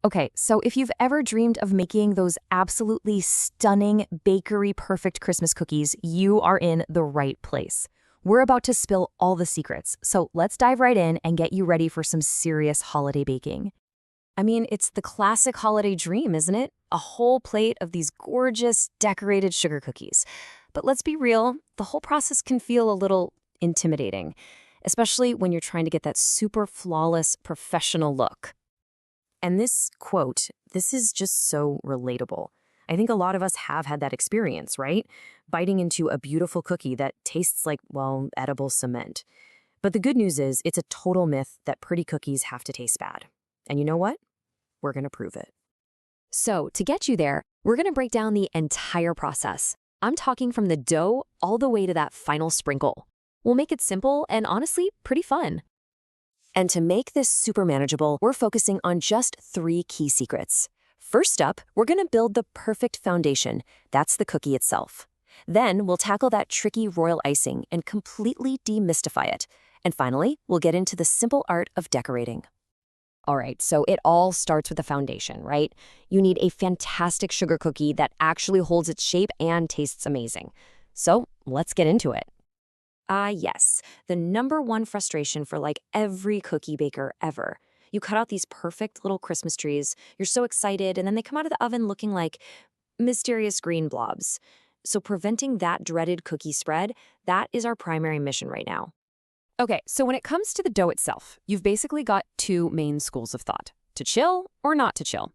Okay, so if you've ever dreamed of making those absolutely stunning bakery-perfect Christmas cookies, you are in the right place. We're about to spill all the secrets, so let's dive right in and get you ready for some serious holiday baking. I mean, it's the classic holiday dream, isn't it? A whole plate of these gorgeous, decorated sugar cookies. But let's be real, the whole process can feel a little intimidating, especially when you're trying to get that super flawless, professional look. And this quote, this is just so relatable. I think a lot of us have had that experience, right? Biting into a beautiful cookie that tastes like, well, edible cement. But the good news is, it's a total myth that pretty cookies have to taste bad. And you know what? We're going to prove it. So, to get you there, we're going to break down the entire process. I'm talking from the dough all the way to that final sprinkle. We'll make it simple and honestly pretty fun. And to make this super manageable, we're focusing on just 3 key secrets. First up, we're going to build the perfect foundation. That's the cookie itself. Then we'll tackle that tricky royal icing and completely demystify it. And finally, we'll get into the simple art of decorating. All right, so it all starts with the foundation, right? You need a fantastic sugar cookie that actually holds its shape and tastes amazing. So let's get into it. Yes, the number one frustration for like every cookie baker ever. You cut out these perfect little Christmas trees, you're so excited, and then they come out of the oven looking like mysterious green blobs. So preventing that dreaded cookie spread, that is our primary mission right now. Okay, so when it comes to the dough itself, you've basically got 2 main schools of thought: to chill or not to chill.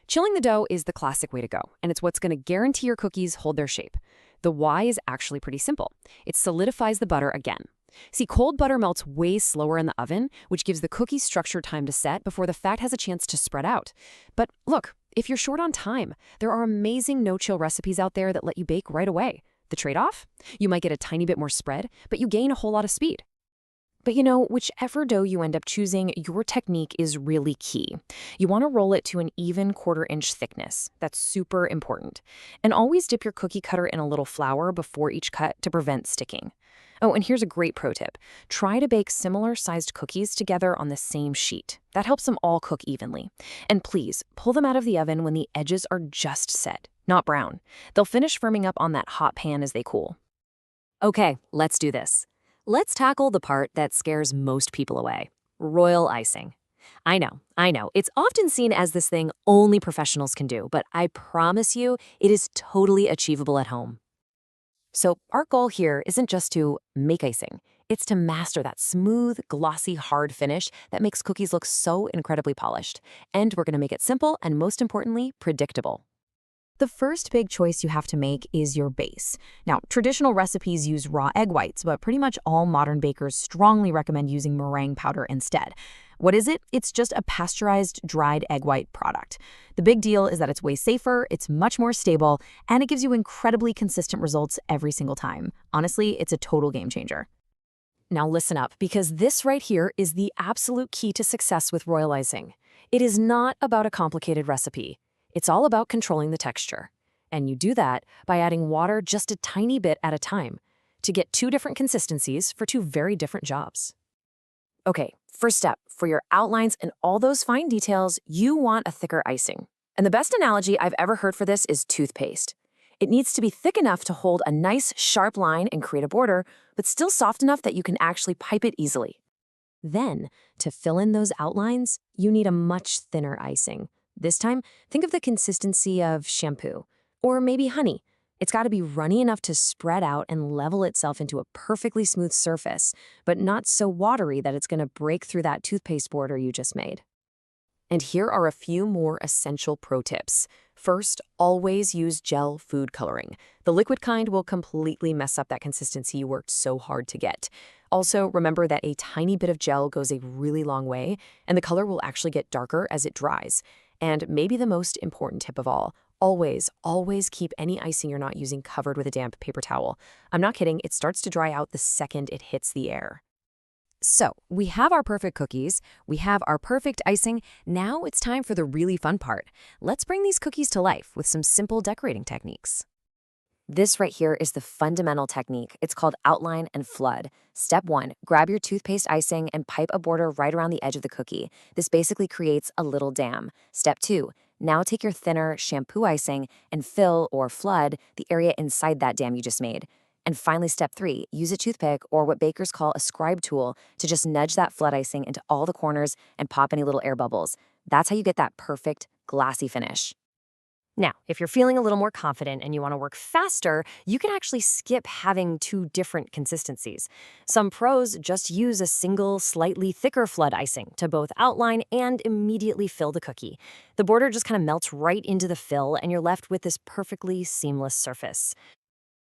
Chilling the dough is the classic way to go, and it's what's going to guarantee your cookies hold their shape. The why is actually pretty simple. It solidifies the butter again. See, cold butter melts way slower in the oven, which gives the cookie structure time to set before the fat has a chance to spread out. But look, if you're short on time, there are amazing no-chill recipes out there that let you bake right away. The trade-off? You might get a tiny bit more spread, but you gain a whole lot of speed. But you know, whichever dough you end up choosing, your technique is really key. You want to roll it to an even 1/4 inch thickness. That's super important. And always dip your cookie cutter in a little flour before each cut to prevent sticking. Oh, and here's a great pro tip. Try to bake similar sized cookies together on the same sheet. That helps them all cook evenly. And please, pull them out of the oven when the edges are just set, not brown. They'll finish firming up on that hot pan as they cool. Okay, let's do this. Let's tackle the part that scares most people away: royal icing. I know. It's often seen as this thing only professionals can do, but I promise you, it is totally achievable at home. So our goal here isn't just to make icing. It's to master that smooth, glossy, hard finish that makes cookies look so incredibly polished. And we're going to make it simple and, most importantly, predictable. The first big choice you have to make is your base. Now, traditional recipes use raw egg whites, but pretty much all modern bakers strongly recommend using meringue powder instead. What is it? It's just a pasteurized, dried egg white product. The big deal is that it's way safer, it's much more stable, and it gives you incredibly consistent results every single time. Honestly, it's a total game changer. Now listen up, because this right here is the absolute key to success with royal icing. It is not about a complicated recipe. It's all about controlling the texture. And you do that by adding water just a tiny bit at a time to get 2 different consistencies for 2 very different jobs. Okay, first step, for your outlines and all those fine details, you want a thicker icing. And the best analogy I've ever heard for this is toothpaste. It needs to be thick enough to hold a nice, sharp line and create a border, but still soft enough that you can actually pipe it easily. Then, to fill in those outlines, you need a much thinner icing. This time, think of the consistency of shampoo, or maybe honey. It's got to be runny enough to spread out and level itself into a perfectly smooth surface, but not so watery that it's going to break through that toothpaste border you just made. And here are a few more essential pro tips. First, always use gel food coloring. The liquid kind will completely mess up that consistency you worked so hard to get. Also, remember that a tiny bit of gel goes a really long way, and the color will actually get darker as it dries. And maybe the most important tip of all, always keep any icing you're not using covered with a damp paper towel. I'm not kidding, it starts to dry out the second it hits the air. So, we have our perfect cookies, we have our perfect icing. Now it's time for the really fun part. Let's bring these cookies to life with some simple decorating techniques. This right here is the fundamental technique. It's called outline and flood. Step 1, grab your toothpaste icing and pipe a border right around the edge of the cookie. This basically creates a little dam. Step 2, now take your thinner shampoo icing and fill or flood the area inside that dam you just made. And finally, step 3, use a toothpick or what bakers call a scribe tool to just nudge that flood icing into all the corners and pop any little air bubbles. That's how you get that perfect glassy finish. Now, if you're feeling a little more confident and you want to work faster, you can actually skip having two different consistencies. Some pros just use a single, slightly thicker flood icing to both outline and immediately fill the cookie. The border just kind of melts right into the fill, and you're left with this perfectly seamless surface.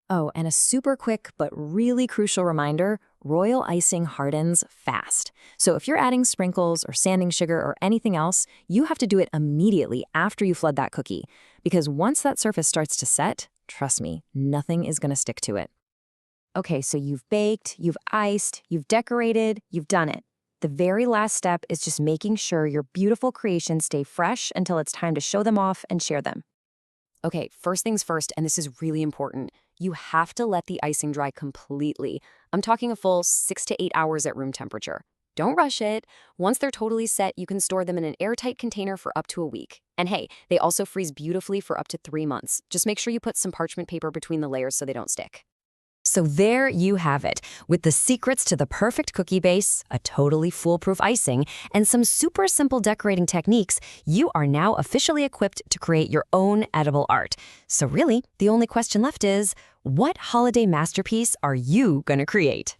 Oh, and a super quick but really crucial reminder, royal icing hardens fast. So if you're adding sprinkles or sanding sugar or anything else, you have to do it immediately after you flood that cookie. Because once that surface starts to set, trust me, nothing is going to stick to it. Okay, so you've baked, you've iced, you've decorated, you've done it. The very last step is just making sure your beautiful creations stay fresh until it's time to show them off and share them. Okay, first things first, and this is really important. You have to let the icing dry completely. I'm talking a full 6 to 8 hours at room temperature. Don't rush it. Once they're totally set, you can store them in an airtight container for up to a week. And hey, they also freeze beautifully for up to 3 months. Just make sure you put some parchment paper between the layers so they don't stick. So there you have it, with the secrets to the perfect cookie base, a totally foolproof icing, and some super simple decorating techniques, you are now officially equipped to create your own edible art. So really, the only question left is, what holiday masterpiece are you going to create?